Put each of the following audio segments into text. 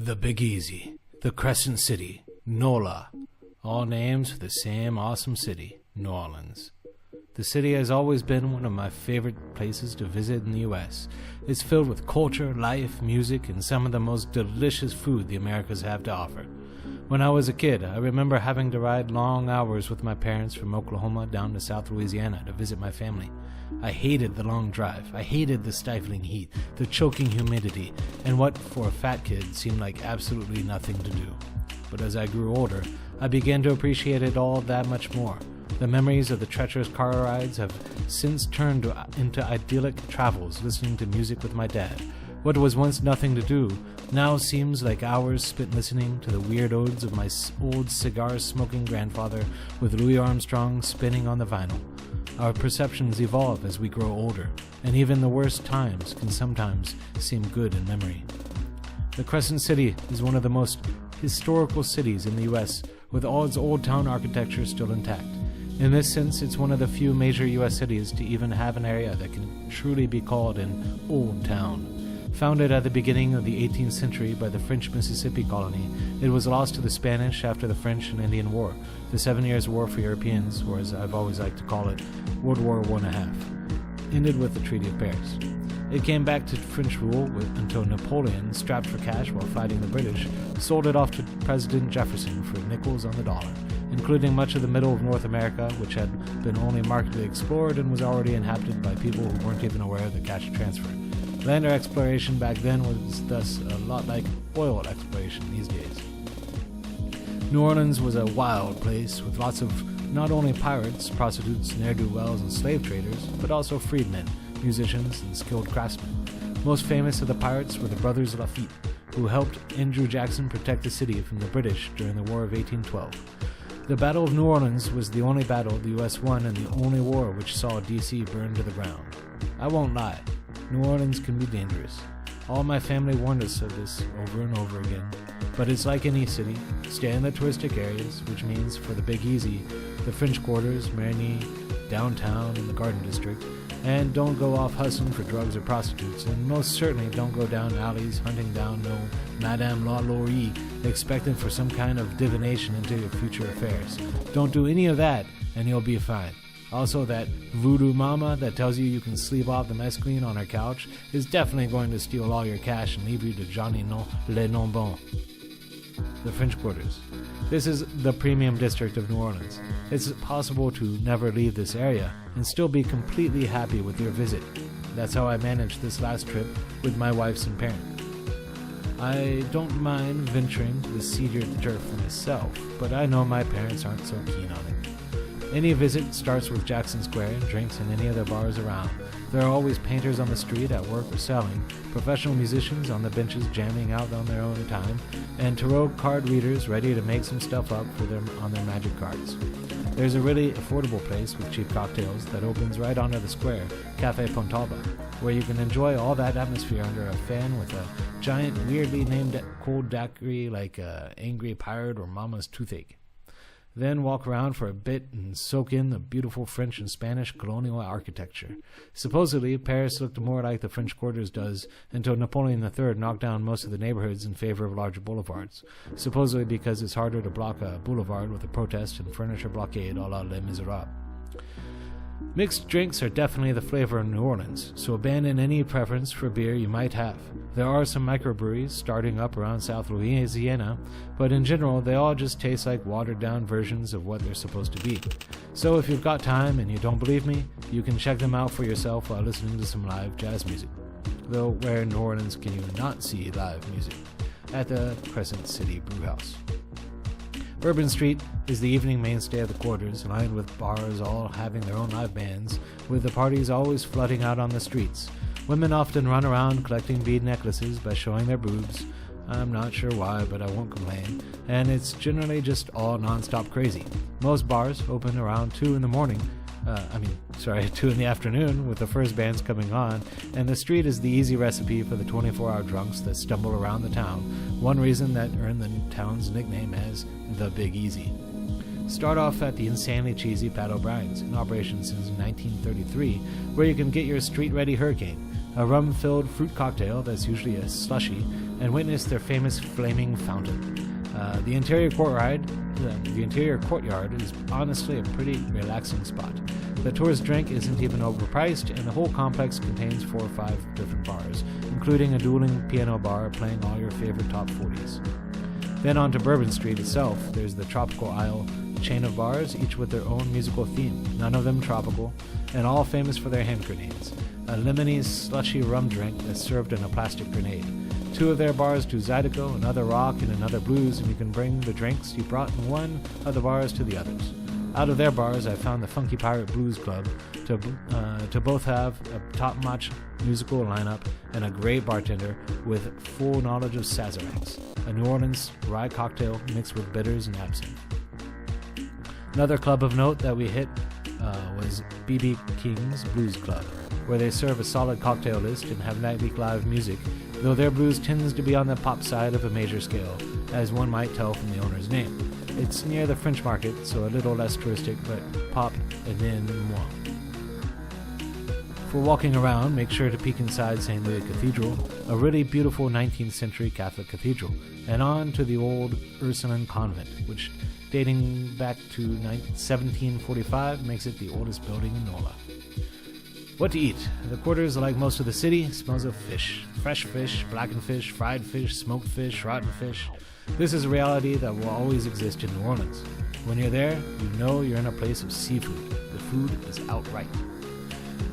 The Big Easy, the Crescent City, NOLA, all names for the same awesome city, New Orleans. The city has always been one of my favorite places to visit in the U.S. It's filled with culture, life, music, and some of the most delicious food the Americas have to offer. When I was a kid, I remember having to ride long hours with my parents from Oklahoma down to South Louisiana to visit my family. I hated the long drive. I hated the stifling heat, the choking humidity, and what, for a fat kid, seemed like absolutely nothing to do. But as I grew older, I began to appreciate it all that much more. The memories of the treacherous car rides have since turned into idyllic travels listening to music with my dad. What was once nothing to do now seems like hours spent listening to the weird odes of my old cigar-smoking grandfather with Louis Armstrong spinning on the vinyl. Our perceptions evolve as we grow older, and even the worst times can sometimes seem good in memory. The Crescent City is one of the most historical cities in the U.S., with all its old town architecture still intact. In this sense, it's one of the few major U.S. cities to even have an area that can truly be called an old town. Founded at the beginning of the 18th century by the French Mississippi colony, it was lost to the Spanish after the French and Indian War, the 7 Years' War for Europeans, or as I've always liked to call it, World War I, ended with the Treaty of Paris. It came back to French rule until Napoleon, strapped for cash while fighting the British, sold it off to President Jefferson for nickels on the dollar, including much of the middle of North America, which had been only markedly explored and was already inhabited by people who weren't even aware of the cash transfer. Land exploration back then was thus a lot like oil exploration these days. New Orleans was a wild place with lots of not only pirates, prostitutes, ne'er-do-wells, and slave traders, but also freedmen, musicians, and skilled craftsmen. Most famous of the pirates were the brothers Lafitte, who helped Andrew Jackson protect the city from the British during the War of 1812. The Battle of New Orleans was the only battle the U.S. won and the only war which saw D.C. burned to the ground. I won't lie, New Orleans can be dangerous. All my family warned us of this over and over again. But it's like any city. Stay in the touristic areas, which means for the Big Easy, the French Quarters, Marigny, downtown, and the Garden District, and don't go off hustling for drugs or prostitutes, and most certainly don't go down alleys hunting down no Madame La Laurie expecting for some kind of divination into your future affairs. Don't do any of that, and you'll be fine. Also, that voodoo mama that tells you can sleep off the mess queen on her couch is definitely going to steal all your cash and leave you to Johnny Le Non-Bon. The French Quarters. This is the premium district of New Orleans. It's possible to never leave this area and still be completely happy with your visit. That's how I managed this last trip with my wife's and parent. I don't mind venturing the seeded turf myself, but I know my parents aren't so keen on it. Any visit starts with Jackson Square and drinks in any of the bars around. There are always painters on the street at work or selling, professional musicians on the benches jamming out on their own time, and tarot card readers ready to make some stuff up for them on their magic cards. There's a really affordable place with cheap cocktails that opens right onto the square, Cafe Pontalba, where you can enjoy all that atmosphere under a fan with a giant, weirdly named cold daiquiri like a angry pirate or mama's toothache. Then walk around for a bit and soak in the beautiful French and Spanish colonial architecture. Supposedly, Paris looked more like the French Quarters does until Napoleon III knocked down most of the neighborhoods in favor of larger boulevards, supposedly because it's harder to block a boulevard with a protest and furniture blockade a la Les Miserables. Mixed drinks are definitely the flavor of New Orleans, so abandon any preference for beer you might have. There are some microbreweries starting up around South Louisiana, but in general they all just taste like watered-down versions of what they're supposed to be. So if you've got time and you don't believe me, you can check them out for yourself while listening to some live jazz music. Though where in New Orleans can you not see live music? At the Crescent City Brewhouse. Bourbon Street is the evening mainstay of the Quarters, lined with bars all having their own live bands, with the parties always flooding out on the streets. Women often run around collecting bead necklaces by showing their boobs. I'm not sure why, but I won't complain. And it's generally just all non-stop crazy. Most bars open around 2 in the morning, 2 in the afternoon, with the first bands coming on, and the street is the easy recipe for the 24-hour drunks that stumble around the town, one reason that earned the town's nickname as the Big Easy. Start off at the insanely cheesy Pat O'Brien's, in operation since 1933, where you can get your street-ready hurricane, a rum-filled fruit cocktail that's usually a slushy, and witness their famous flaming fountain. The interior courtyard is honestly a pretty relaxing spot. The tourist drink isn't even overpriced, and the whole complex contains 4 or 5 different bars, including a dueling piano bar playing all your favorite top 40s. Then on to Bourbon Street itself, there's the Tropical Isle chain of bars, each with their own musical theme, none of them tropical, and all famous for their hand grenades. A lemony, slushy rum drink that's served in a plastic grenade. 2 of their bars do Zydeco, another rock, and another blues, and you can bring the drinks you brought in one of the bars to the others. Out of their bars, I found the Funky Pirate Blues Club to both have a top-notch musical lineup and a great bartender with full knowledge of Sazeracs, a New Orleans rye cocktail mixed with bitters and absinthe. Another club of note that we hit was B.B. King's Blues Club, where they serve a solid cocktail list and have nightly live music, though their blues tends to be on the pop side of a major scale, as one might tell from the owner's name. It's near the French Market, so a little less touristic, but pop and then moi. For walking around, make sure to peek inside St. Louis Cathedral, a really beautiful 19th century Catholic cathedral, and on to the old Ursuline Convent, which, dating back to 1745, makes it the oldest building in NOLA. What to eat? The quarters, like most of the city, smells of fish. Fresh fish, blackened fish, fried fish, smoked fish, rotten fish. This is a reality that will always exist in New Orleans. When you're there, you know you're in a place of seafood. The food is outright.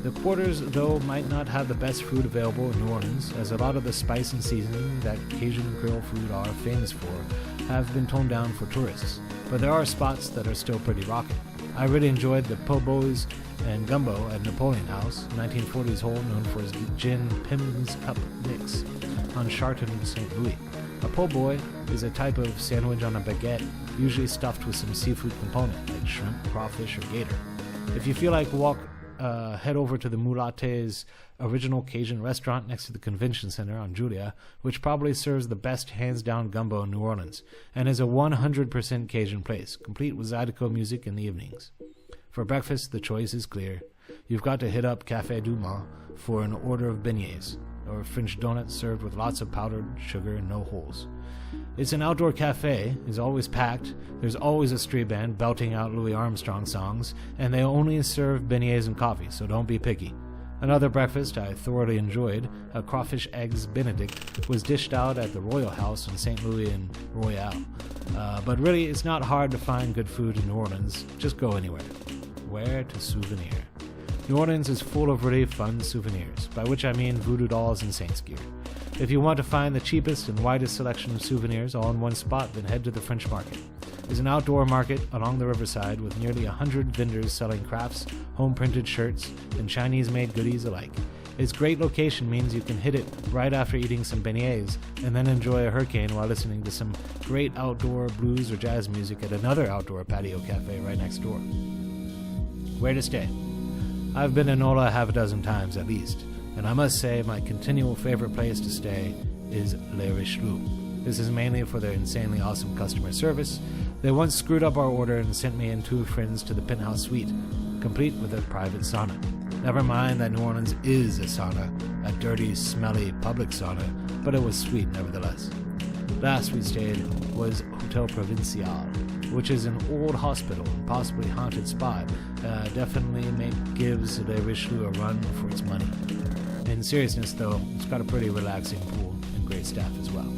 The quarters, though, might not have the best food available in New Orleans, as a lot of the spice and seasoning that Cajun Creole food are famous for have been toned down for tourists. But there are spots that are still pretty rockin'. I really enjoyed the po' boys and gumbo at Napoleon House, 1940s hole known for its gin Pim's Cup mix, on Charton, St. Louis. A po' boy is a type of sandwich on a baguette, usually stuffed with some seafood component, like shrimp, crawfish, or gator. If you feel like head over to the Moulatte's original Cajun restaurant next to the Convention Center on Julia, which probably serves the best hands-down gumbo in New Orleans, and is a 100% Cajun place, complete with Zydeco music in the evenings. For breakfast, the choice is clear. You've got to hit up Café du Mans for an order of beignets, or French donuts served with lots of powdered sugar and no holes. It's an outdoor cafe, is always packed, there's always a street band belting out Louis Armstrong songs, and they only serve beignets and coffee, so don't be picky. Another breakfast I thoroughly enjoyed, a crawfish eggs benedict, was dished out at the Royal House in St. Louis and Royale. But really, it's not hard to find good food in New Orleans, just go anywhere. Where to Souvenir? New Orleans is full of really fun souvenirs, by which I mean voodoo dolls and saints gear. If you want to find the cheapest and widest selection of souvenirs all in one spot, then head to the French Market. It's an outdoor market along the riverside with nearly 100 vendors selling crafts, home-printed shirts, and Chinese-made goodies alike. Its great location means you can hit it right after eating some beignets and then enjoy a hurricane while listening to some great outdoor blues or jazz music at another outdoor patio cafe right next door. Where to stay? I've been to NOLA half a dozen times at least, and I must say my continual favorite place to stay is Le Richelieu. This is mainly for their insanely awesome customer service. They once screwed up our order and sent me and 2 friends to the penthouse suite, complete with a private sauna. Never mind that New Orleans is a sauna, a dirty, smelly public sauna, but it was sweet nevertheless. Last we stayed was Hotel Provincial, which is an old hospital and possibly haunted spot. Definitely gives Le Richelieu a run for its money. In seriousness though, it's got a pretty relaxing pool and great staff as well.